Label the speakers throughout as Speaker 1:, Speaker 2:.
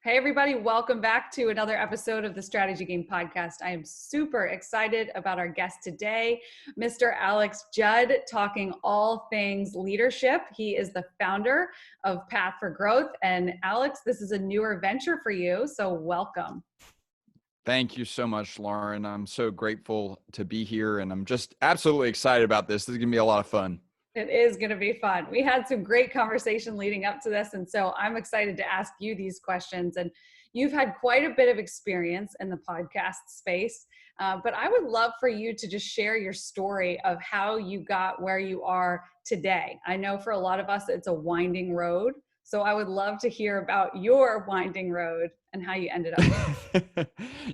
Speaker 1: Hey, everybody, welcome back to another episode of the Strategy Game Podcast. I am super excited about our guest today, Mr. Alex Judd, talking all things leadership. He is the founder of Path for Growth. And Alex, this is a newer venture for you, so welcome.
Speaker 2: Thank you so much, Lauren. I'm so grateful to be here, and I'm just absolutely excited about this. This is going to be a lot of fun.
Speaker 1: It is going to be fun. We had some great conversation leading up to this, and so I'm excited to ask you these questions. And you've had quite a bit of experience in the podcast space, but I would love for you to just share your story of how you got where you are today. I know for a lot of us, it's a winding road. So I would love to hear about your winding road and how you ended up.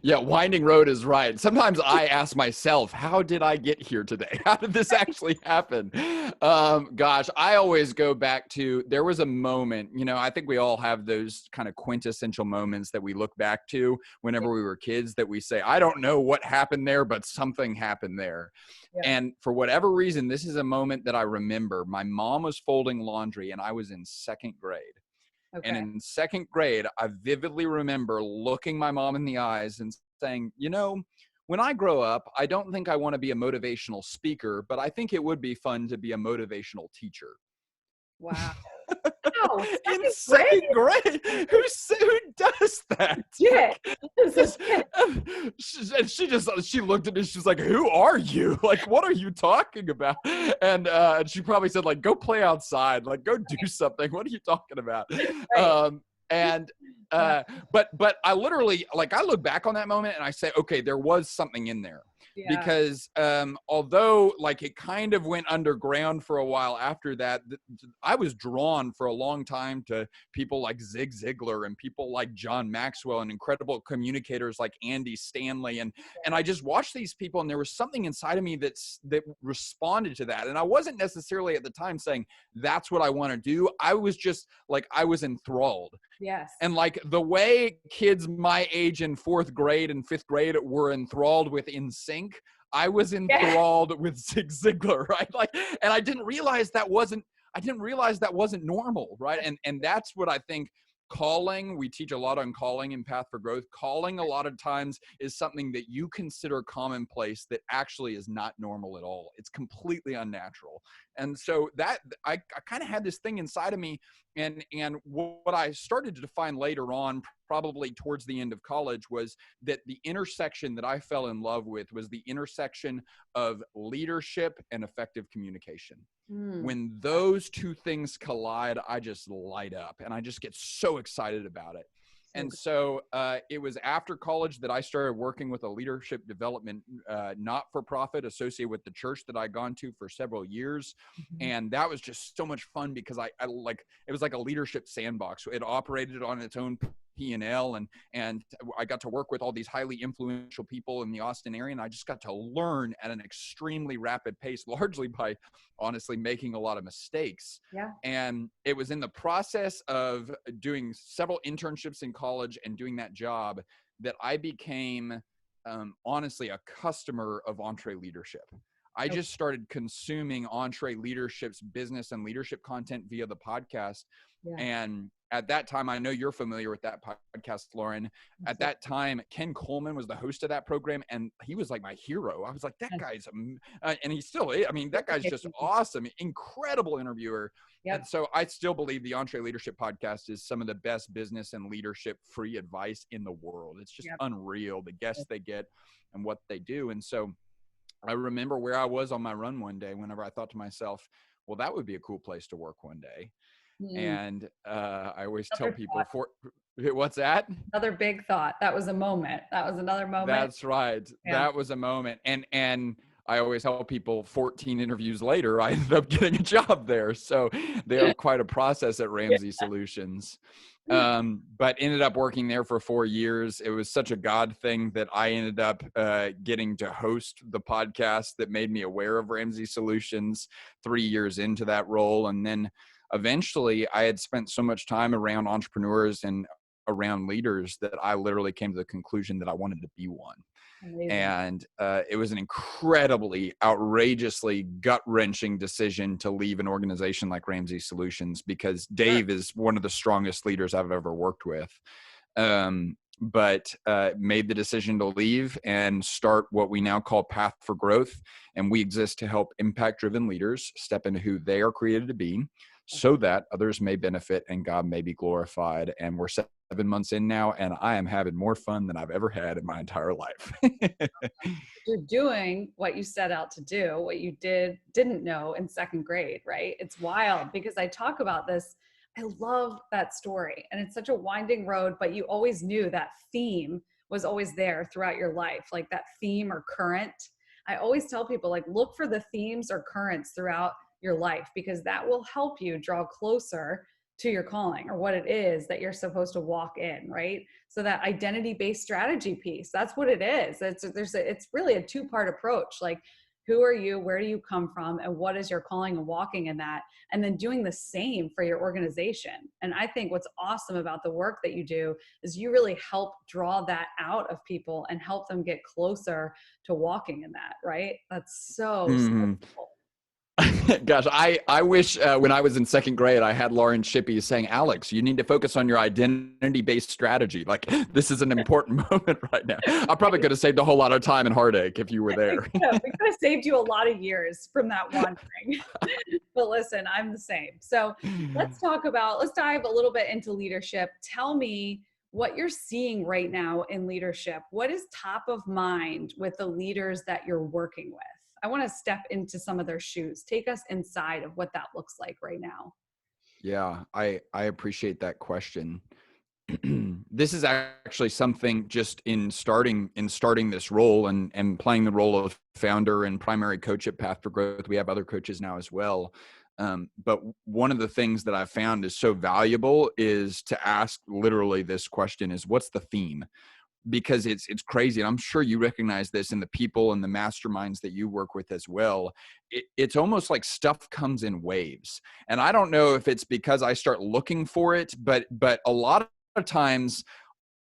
Speaker 2: Yeah, winding road is right. Sometimes I ask myself, how did I get here today? How did this actually happen? Gosh, I always go back to, there was a moment, I think we all have those kind of quintessential moments that we look back to whenever we were kids that we say, I don't know what happened there, but something happened there. Yeah. And for whatever reason, this is a moment that I remember. My mom was folding laundry and I was in second grade. Okay. And in second grade, I vividly remember looking my mom in the eyes and saying, when I grow up, I don't think I want to be a motivational speaker, but I think it would be fun to be a motivational teacher.
Speaker 1: Wow.
Speaker 2: Wow, in second grade? Who does that?
Speaker 1: Yeah.
Speaker 2: She looked at me. She's like, "Who are you? Like, what are you talking about?" And she probably said, "Like, go play outside. Like, go do something. What are you talking about?" Right. But I literally, I look back on that moment and I say, okay, there was something in there. Yeah. Because although it kind of went underground for a while after that, I was drawn for a long time to people like Zig Ziglar and people like John Maxwell and incredible communicators like Andy Stanley. And I just watched these people and there was something inside of me that responded to that. And I wasn't necessarily at the time saying, that's what I want to do. I was just I was enthralled.
Speaker 1: Yes.
Speaker 2: And the way kids my age in fourth grade and fifth grade were enthralled with NSYNC, I was enthralled with Zig Ziglar, right? And I didn't realize that wasn't normal, right? And that's what I think calling, we teach a lot on calling in Path for Growth. Calling a lot of times is something that you consider commonplace that actually is not normal at all. It's completely unnatural. And so that I kind of had this thing inside of me, and what I started to define later on, probably towards the end of college, was that the intersection that I fell in love with was the intersection of leadership and effective communication. When those two things collide, I just light up and I just get so excited about it. And so it was after college that I started working with a leadership development not-for-profit associated with the church that I'd gone to for several years. Mm-hmm. And that was just so much fun because it was like a leadership sandbox. It operated on its own P&L, and I got to work with all these highly influential people in the Austin area, and I just got to learn at an extremely rapid pace, largely by honestly making a lot of mistakes.
Speaker 1: Yeah.
Speaker 2: And it was in the process of doing several internships in college and doing that job that I became honestly a customer of Entree Leadership. I just started consuming Entree Leadership's business and leadership content via the podcast. Yeah. And at that time, I know you're familiar with that podcast, Lauren. At that time, Ken Coleman was the host of that program, and he was like my hero. I was like, that guy's, and he still is. I mean, that guy's just awesome, incredible interviewer. Yep. And so I still believe the Entree Leadership podcast is some of the best business and leadership free advice in the world. It's just unreal, the guests they get and what they do. And so I remember where I was on my run one day whenever I thought to myself, well, that would be a cool place to work one day. And I always tell people, what's that?
Speaker 1: Another big thought. That was a moment. That was another moment.
Speaker 2: That's right. Yeah. That was a moment. And I always tell people 14 interviews later, I ended up getting a job there. So they have quite a process at Ramsey Solutions. But ended up working there for 4 years. It was such a God thing that I ended up getting to host the podcast that made me aware of Ramsey Solutions 3 years into that role. And then eventually I had spent so much time around entrepreneurs and around leaders that I literally came to the conclusion that I wanted to be one. Amazing. And it was an incredibly, outrageously gut-wrenching decision to leave an organization like Ramsey Solutions, because Dave is one of the strongest leaders I've ever worked with. But made the decision to leave and start what we now call Path for Growth. And we exist to help impact-driven leaders step into who they are created to be so that others may benefit and God may be glorified. And we're 7 months in now, and I am having more fun than I've ever had in my entire life.
Speaker 1: You're doing what you set out to do, what you didn't know in second grade, right? It's wild because I talk about this. I love that story, and it's such a winding road, but you always knew that theme was always there throughout your life, like that theme or current. I always tell people, like, look for the themes or currents throughout your life, because that will help you draw closer to your calling or what it is that you're supposed to walk in, right? So that identity-based strategy piece, that's what it is. It's really a two-part approach. Like, who are you, where do you come from, and what is your calling, and walking in that, and then doing the same for your organization. And I think what's awesome about the work that you do is you really help draw that out of people and help them get closer to walking in that, right? That's so cool.
Speaker 2: Gosh, I wish when I was in second grade, I had Lauren Shippey saying, Alex, you need to focus on your identity-based strategy. Like, this is an important moment right now. I probably could have saved a whole lot of time and heartache if you were there.
Speaker 1: We could have saved you a lot of years from that one thing. But listen, I'm the same. So let's dive a little bit into leadership. Tell me what you're seeing right now in leadership. What is top of mind with the leaders that you're working with? I want to step into some of their shoes. Take us inside of what that looks like right now.
Speaker 2: Yeah, I appreciate that question. This is actually something just in starting this role and playing the role of founder and primary coach at Path for Growth. We have other coaches now as well. But one of the things that I've found is so valuable is to ask literally this question is, what's the theme? Because it's crazy. And I'm sure you recognize this in the people and the masterminds that you work with as well. It's almost like stuff comes in waves. And I don't know if it's because I start looking for it, but a lot of times,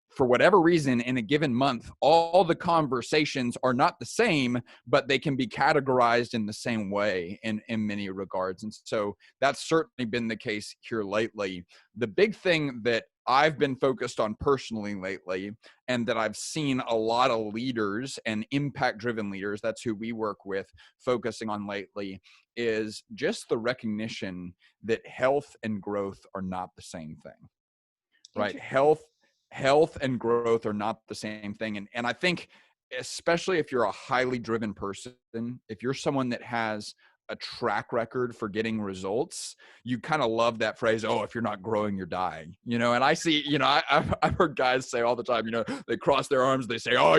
Speaker 2: for whatever reason, in a given month, all the conversations are not the same, but they can be categorized in the same way in many regards. And so that's certainly been the case here lately. The big thing that I've been focused on personally lately, and that I've seen a lot of leaders and impact-driven leaders, that's who we work with, focusing on lately, is just the recognition that health and growth are not the same thing, right? Health and growth are not the same thing. And I think, especially if you're a highly driven person, if you're someone that has a track record for getting results, you kind of love that phrase, oh, if you're not growing, you're dying, and I see, I've heard guys say all the time, they cross their arms, they say, oh,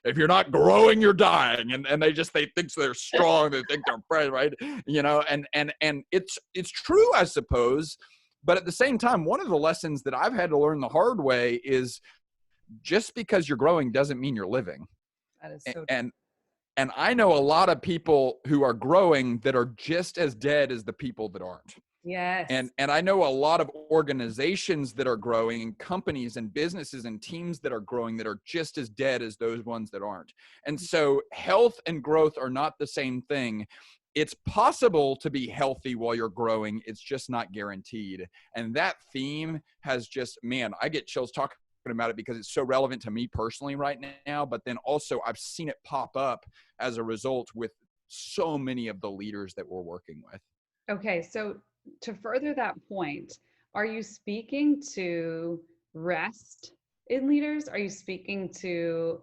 Speaker 2: if you're not growing, you're dying. And they think they're strong. They think they're afraid, right? And it's true, I suppose. But at the same time, one of the lessons that I've had to learn the hard way is just because you're growing doesn't mean you're living.
Speaker 1: That is so true.
Speaker 2: And I know a lot of people who are growing that are just as dead as the people that aren't.
Speaker 1: Yes.
Speaker 2: And I know a lot of organizations that are growing, and companies and businesses and teams that are growing that are just as dead as those ones that aren't. And so health and growth are not the same thing. It's possible to be healthy while you're growing. It's just not guaranteed. And that theme has just, man, I get chills talking about it because it's so relevant to me personally right now. But then also I've seen it pop up as a result with so many of the leaders that we're working with.
Speaker 1: Okay. So to further that point, are you speaking to rest in leaders? Are you speaking to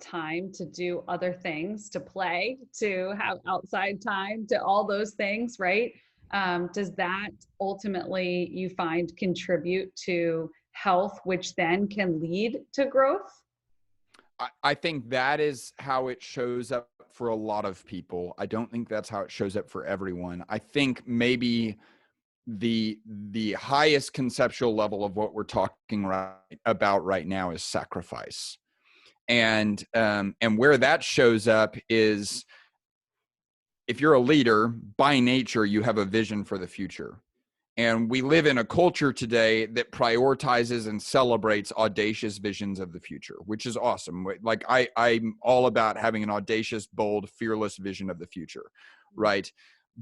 Speaker 1: time to do other things, to play, to have outside time, to all those things, right? Does that ultimately, you find, contribute to health, which then can lead to growth?
Speaker 2: I think that is how it shows up for a lot of people. I don't think that's how it shows up for everyone. I think maybe the highest conceptual level of what we're talking about right now is sacrifice. And where that shows up is, if you're a leader, by nature, you have a vision for the future. And we live in a culture today that prioritizes and celebrates audacious visions of the future, which is awesome. Like I'm all about having an audacious, bold, fearless vision of the future, right?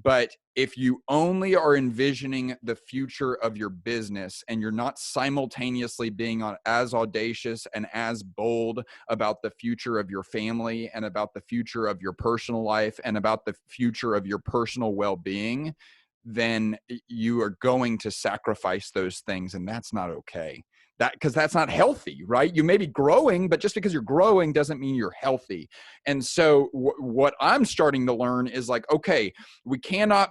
Speaker 2: But if you only are envisioning the future of your business and you're not simultaneously being as audacious and as bold about the future of your family and about the future of your personal life and about the future of your personal well-being, then you are going to sacrifice those things, and that's not okay. Because that's not healthy, right? You may be growing, but just because you're growing doesn't mean you're healthy. And so what I'm starting to learn is like, okay, we cannot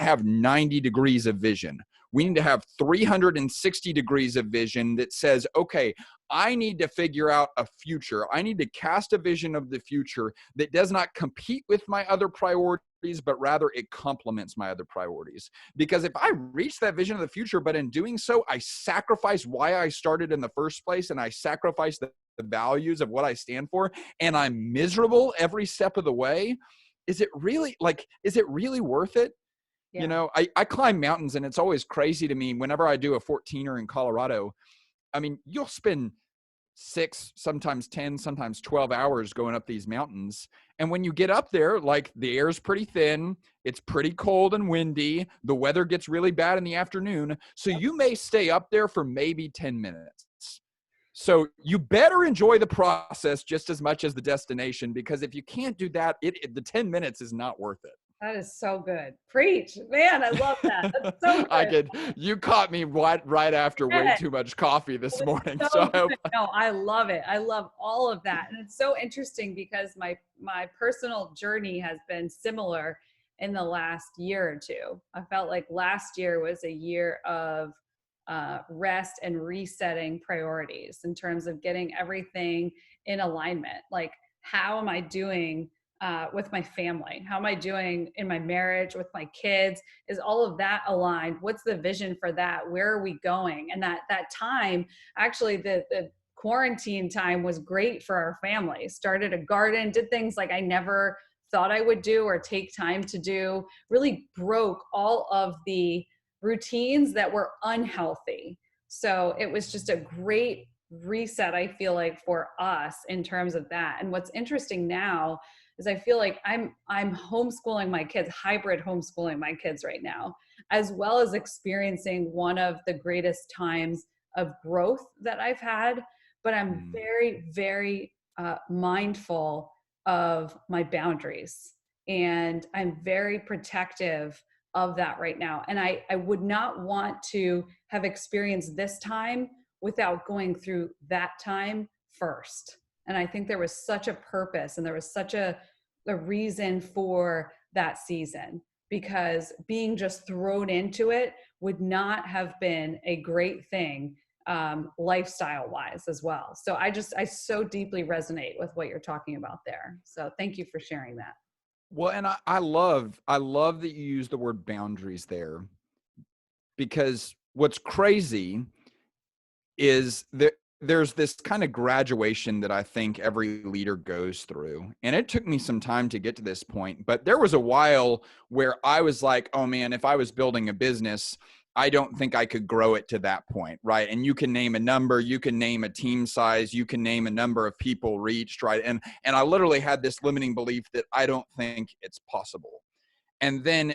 Speaker 2: have 90 degrees of vision. We need to have 360 degrees of vision that says, okay, I need to figure out a future. I need to cast a vision of the future that does not compete with my other priorities, but rather it complements my other priorities. Because if I reach that vision of the future, but in doing so, I sacrifice why I started in the first place, and I sacrifice the values of what I stand for, and I'm miserable every step of the way, is it really worth it?
Speaker 1: Yeah.
Speaker 2: You know, I climb mountains, and it's always crazy to me whenever I do a 14er in Colorado. I mean, you'll spend 6, sometimes 10, sometimes 12 hours going up these mountains. And when you get up there, like, the air's pretty thin, it's pretty cold and windy, the weather gets really bad in the afternoon. So you may stay up there for maybe 10 minutes. So you better enjoy the process just as much as the destination, because if you can't do that, the 10 minutes is not worth it.
Speaker 1: That is so good. Preach, man. I love that. That's so good.
Speaker 2: You caught me right after way
Speaker 1: Yeah.
Speaker 2: too much coffee this morning.
Speaker 1: So
Speaker 2: So I hope.
Speaker 1: no, I love it. I love all of that. And it's so interesting because my personal journey has been similar in the last year or two. I felt like last year was a year of rest and resetting priorities in terms of getting everything in alignment. Like, how am I doing with my family? How am I doing in my marriage with my kids? Is all of that aligned? What's the vision for that? Where are we going? And that time, actually, the quarantine time was great for our family. Started a garden, did things like I never thought I would do or take time to do. Really broke all of the routines that were unhealthy. So it was just a great reset, I feel like, for us in terms of that. And what's interesting now is I feel like I'm homeschooling my kids, hybrid homeschooling my kids right now, as well as experiencing one of the greatest times of growth that I've had. But I'm very, very mindful of my boundaries, and I'm very protective of that right now. And I would not want to have experienced this time without going through that time first. And I think there was such a purpose and there was such a reason for that season, because being just thrown into it would not have been a great thing lifestyle wise as well. So I so deeply resonate with what you're talking about there. So thank you for sharing that.
Speaker 2: Well, and I love that you use the word boundaries there, because what's crazy is that there's this kind of graduation that I think every leader goes through. And it took me some time to get to this point, but there was a while where I was like, oh man, if I was building a business, I don't think I could grow it to that point, right? And you can name a number, you can name a team size, you can name a number of people reached, right? And I literally had this limiting belief that I don't think it's possible. And then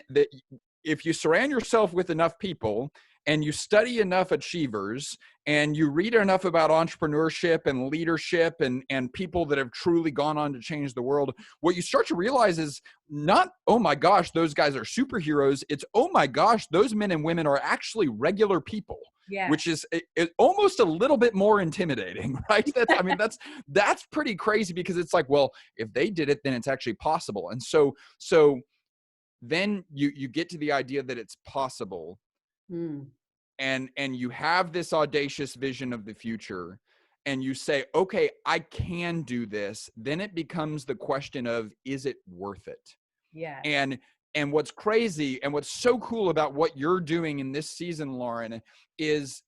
Speaker 2: if you surround yourself with enough people and you study enough achievers and you read enough about entrepreneurship and leadership and people that have truly gone on to change the world, what you start to realize is not, oh my gosh, those guys are superheroes. It's, oh my gosh, those men and women are actually regular people. Yeah. Which is almost a little bit more intimidating, right? That's pretty crazy, because it's like, well, if they did it, then it's actually possible. And so then you get to the idea that it's possible. And you have this audacious vision of the future, and you say, okay, I can do this. Then it becomes the question of, is it worth it?
Speaker 1: Yeah.
Speaker 2: And what's crazy and what's so cool about what you're doing in this season, Lauren, is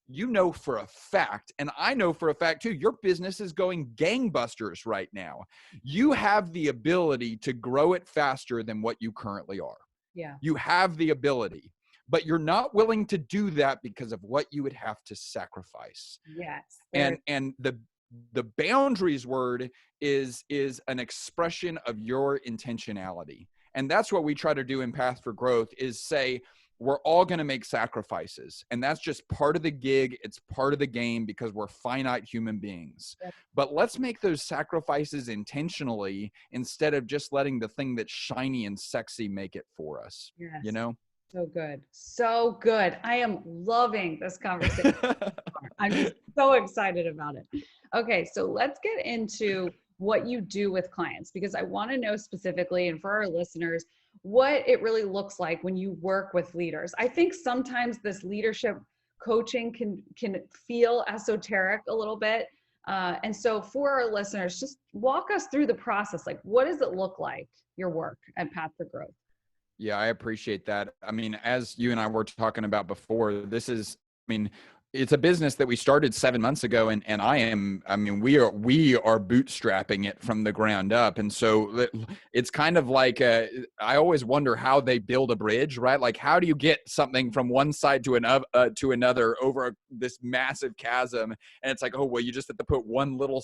Speaker 2: for a fact, and I know for a fact too, your business is going gangbusters right now. You have the ability to grow it faster than what you currently are.
Speaker 1: Yeah.
Speaker 2: You have the ability, but you're not willing to do that because of what you would have to sacrifice.
Speaker 1: Yes.
Speaker 2: And the boundaries word is an expression of your intentionality. And that's what we try to do in Path for Growth, is say, we're all going to make sacrifices. And that's just part of the gig. It's part of the game, because we're finite human beings.
Speaker 1: Yep.
Speaker 2: But let's make those sacrifices intentionally, instead of just letting the thing that's shiny and sexy make it for us.
Speaker 1: Yes.
Speaker 2: You know?
Speaker 1: So good. So good. I am loving this conversation. I'm just so excited about it. Okay, so let's get into what you do with clients, because I want to know specifically, and for our listeners, what it really looks like when you work with leaders. I think sometimes this leadership coaching can feel esoteric a little bit. And so for our listeners, just walk us through the process. Like, what does it look like, your work at Path for Growth?
Speaker 2: Yeah, I appreciate that. I mean, as you and I were talking about before, it's a business that we started 7 months ago, and we are bootstrapping it from the ground up. And so it's kind of like, I always wonder how they build a bridge, right? Like, how do you get something from one side to another over this massive chasm? And it's like, oh, well, you just have to put one little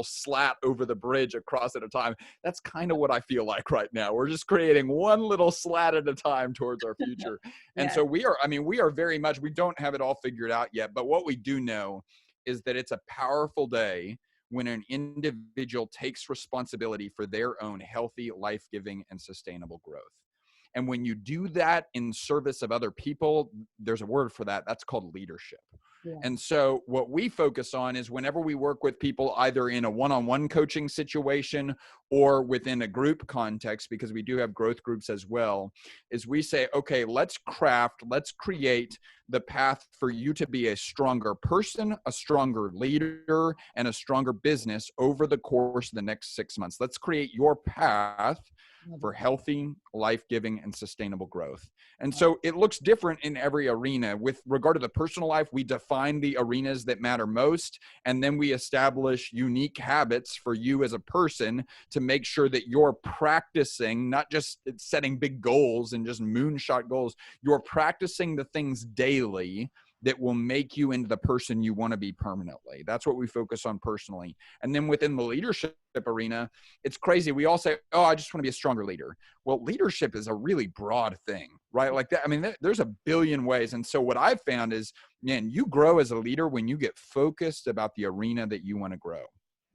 Speaker 2: slat over the bridge across at a time. That's kind of what I feel like right now. We're just creating one little slat at a time towards our future. And so we are very much, we don't have it all figured out yet, but what we do know is that it's a powerful day when an individual takes responsibility for their own healthy, life-giving, and sustainable growth. And when you do that in service of other people, there's a word for that. That's called leadership. Yeah. And so what we focus on is, whenever we work with people, either in a one-on-one coaching situation or within a group context, because we do have growth groups as well, is we say, okay, let's create the path for you to be a stronger person, a stronger leader, and a stronger business over the course of the next 6 months. Let's create your path for healthy, life-giving, and sustainable growth. And so it looks different in every arena. With regard to the personal life, we define the arenas that matter most, and then we establish unique habits for you as a person to make sure that you're practicing, not just setting big goals and just moonshot goals. You're practicing the things daily that will make you into the person you want to be permanently. That's what we focus on personally. And then within the leadership arena, it's crazy. We all say, oh, I just want to be a stronger leader. Well, leadership is a really broad thing, right? Like that. I mean, there's a billion ways. And so what I've found is, man, you grow as a leader when you get focused about the arena that you want to grow.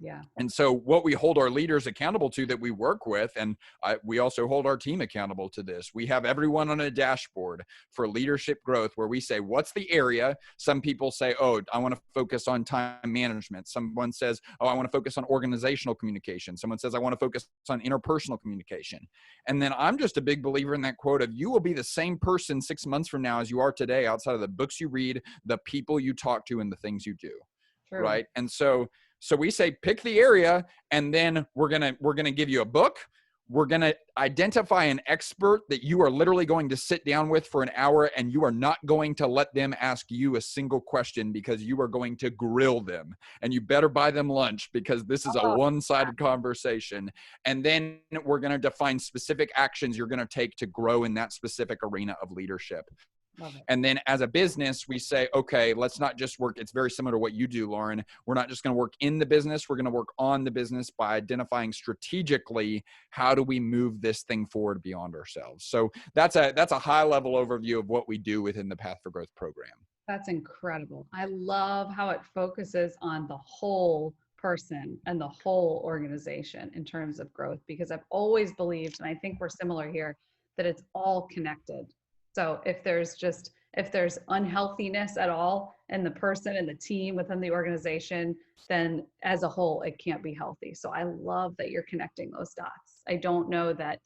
Speaker 1: Yeah.
Speaker 2: And so what we hold our leaders accountable to, that we work with, and we also hold our team accountable to this. We have everyone on a dashboard for leadership growth, where we say, what's the area? Some people say, oh, I want to focus on time management. Someone says, oh, I want to focus on organizational communication. Someone says, I want to focus on interpersonal communication. And then I'm just a big believer in that quote of, you will be the same person 6 months from now as you are today, outside of the books you read, the people you talk to, and the things you do. True. Right? And so we say, pick the area, and then we're gonna give you a book. We're gonna identify an expert that you are literally going to sit down with for an hour, and you are not going to let them ask you a single question, because you are going to grill them, and you better buy them lunch, because this is a one-sided conversation. And then we're gonna define specific actions you're gonna take to grow in that specific arena of leadership. And then as a business, we say, okay, let's not just work. It's very similar to what you do, Lauren. We're not just going to work in the business. We're going to work on the business by identifying strategically, how do we move this thing forward beyond ourselves? So that's a high level overview of what we do within the Path for Growth program.
Speaker 1: That's incredible. I love how it focuses on the whole person and the whole organization in terms of growth, because I've always believed, and I think we're similar here, that it's all connected. So if there's unhealthiness at all in the person and the team within the organization, then as a whole, it can't be healthy. So I love that you're connecting those dots. I don't know that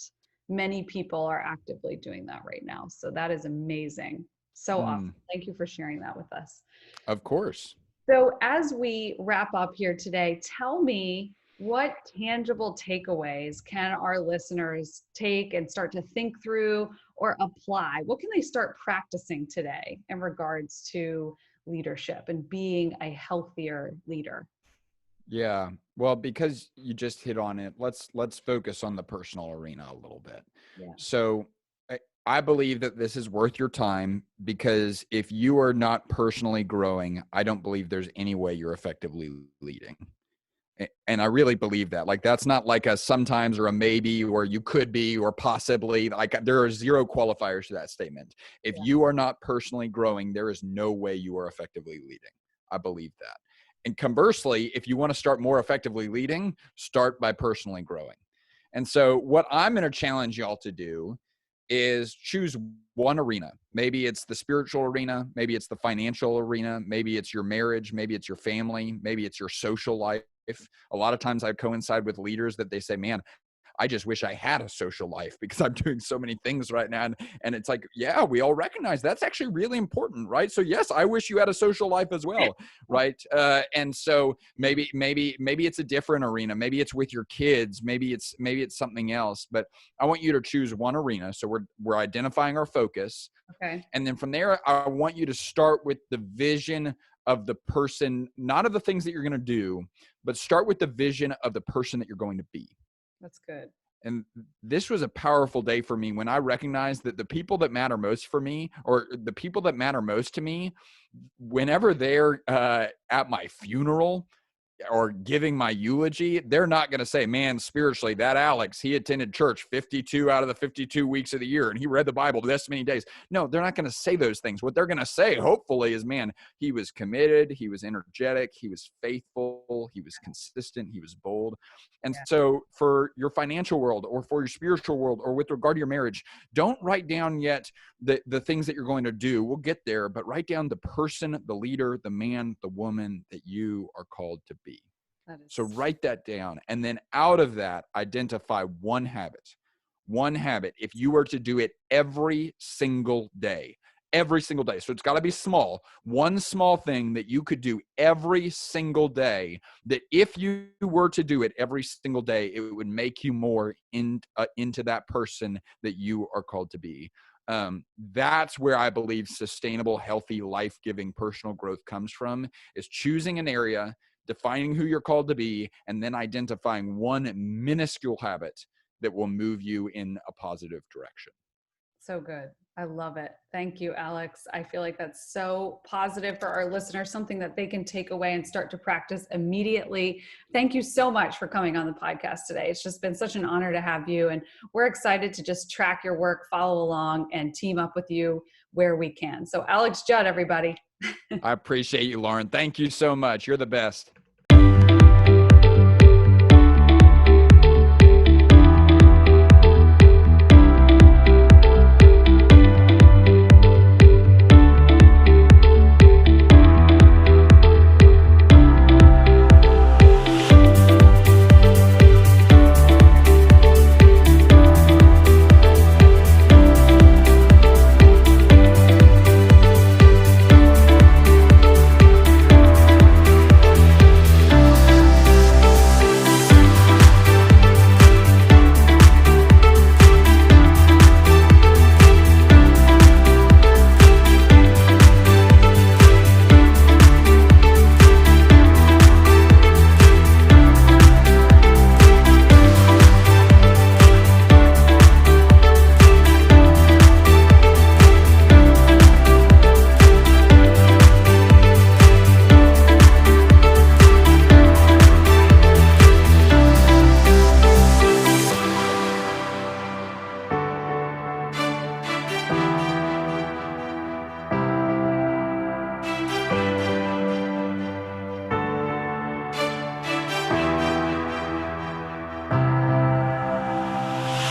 Speaker 1: many people are actively doing that right now. So that is amazing. So awesome. Thank you for sharing that with us.
Speaker 2: Of course.
Speaker 1: So as we wrap up here today, tell me, what tangible takeaways can our listeners take and start to think through or apply? What can they start practicing today in regards to leadership and being a healthier leader?
Speaker 2: Yeah, well, because you just hit on it, let's focus on the personal arena a little bit.
Speaker 1: Yeah.
Speaker 2: So I believe that this is worth your time, because if you are not personally growing, I don't believe there's any way you're effectively leading. And I really believe that. Like, that's not like a sometimes or a maybe or you could be or possibly. Like, there are zero qualifiers to that statement. If you are not personally growing, there is no way you are effectively leading. I believe that. And conversely, if you want to start more effectively leading, start by personally growing. And so what I'm going to challenge y'all to do is choose one arena. Maybe it's the spiritual arena. Maybe it's the financial arena. Maybe it's your marriage. Maybe it's your family. Maybe it's your social life. A lot of times I coincide with leaders that they say, man, I just wish I had a social life because I'm doing so many things right now. And it's like, yeah, we all recognize that's actually really important, right? So yes, I wish you had a social life as well, right? And so maybe it's a different arena. Maybe it's with your kids. Maybe it's something else. But I want you to choose one arena. So we're identifying our focus.
Speaker 1: Okay.
Speaker 2: And then from there, I want you to start with the vision of the person, not of the things that you're going to do, but start with the vision of the person that you're going to be.
Speaker 1: That's good.
Speaker 2: And this was a powerful day for me when I recognized that the people that matter most for me, or the people that matter most to me, whenever they're at my funeral or giving my eulogy, they're not going to say, man, spiritually, that Alex, he attended church 52 out of the 52 weeks of the year and he read the Bible this many days. No, they're not going to say those things. What they're going to say, hopefully, is, man, he was committed, he was energetic, he was faithful, he was consistent, he was bold. And so for your financial world or for your spiritual world or with regard to your marriage, don't write down yet the things that you're going to do. We'll get there, but write down the person, the leader, the man, the woman that you are called to be. So write that down. And then out of that, identify one habit. One habit. If you were to do it every single day. So it's got to be small. One small thing that you could do every single day, that if you were to do it every single day, it would make you more into that person that you are called to be. That's where I believe sustainable, healthy, life-giving personal growth comes from, is choosing an area, defining who you're called to be, and then identifying one minuscule habit that will move you in a positive direction.
Speaker 1: So good. I love it. Thank you, Alex. I feel like that's so positive for our listeners, something that they can take away and start to practice immediately. Thank you so much for coming on the podcast today. It's just been such an honor to have you. And we're excited to just track your work, follow along, and team up with you where we can. So Alex Judd, everybody.
Speaker 2: I appreciate you, Lauren. Thank you so much. You're the best.